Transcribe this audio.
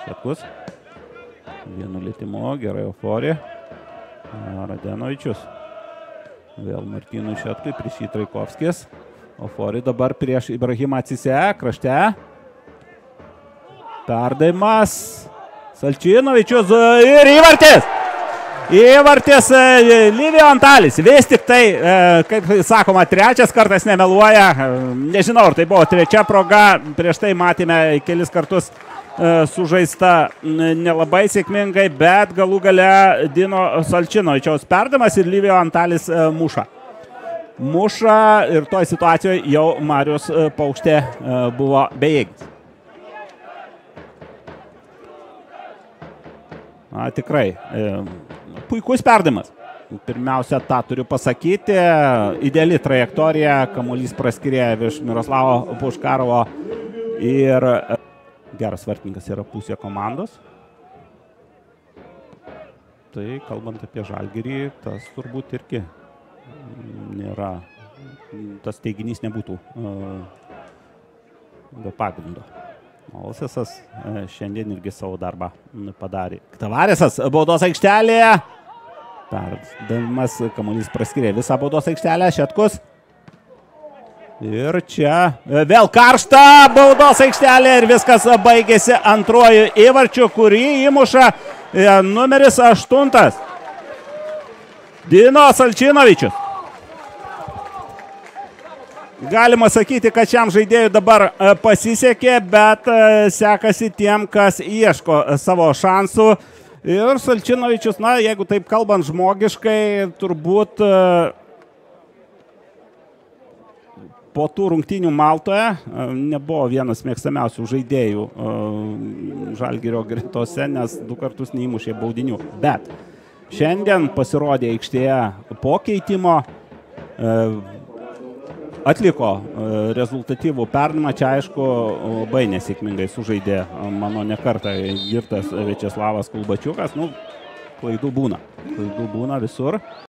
Šetkus. Vienu lietimu, gerai Euforija. Radenovičius. Vėl Martynui Šetkui, prieš jį Traikovskis. Euforija dabar prieš Ibrahimą Cise, krašte. Perdavimas. Salčinovičius ir įvartis. Įvartis Livijo Antalis. Vis tik tai, kaip sakoma, trečias kartas nemeluoja. Nežinau, ar tai buvo trečia proga. Prieš tai matėme kelis kartus sužaista nelabai sėkmingai, bet galų gale Dino Salčinovičiaus perdavimas ir Livijo Antalis muša. Muša ir toj situacijoje jau Marius Paukštė buvo bejėgis. Tikrai puikus perdavimas. Pirmiausia, tą turiu pasakyti. Ideali trajektorija, kamuolys praskirė virš Miroslavo Puškarovo ir geras vartininkas yra pusė komandos. Tai kalbant apie Žalgirį, tas turbūt irgi nėra, tas teiginys nebūtų be pagrindo. Olsesas šiandien irgi savo darbą padarė. Tavaresas baudos aikštelėje. Perdavimas, kamuolys praskyrė visą baudos aikštelę. Šetkus. Ir čia vėl karšta baudos aikštelė ir viskas baigėsi antruoju įvarčiu, kurį įmuša numeris 8. Dino Salčinovičius. Galima sakyti, kad šiam žaidėjui dabar pasisekė, bet sekasi tiem, kas ieško savo šansų. Ir Salčinovičius, na, jeigu taip kalbant žmogiškai, turbūt po tų rungtynių Maltoje nebuvo vienas mėgstamiausių žaidėjų Žalgirio gretose, nes 2 kartus neįmušė baudinių. Bet šiandien pasirodė aikštėje po keitimo, atliko rezultatyvų perdavimą, čia aišku labai nesėkmingai sužaidė mano nekartą girtas Viačeslavas Kulbačiukas. Nu, klaidų būna visur.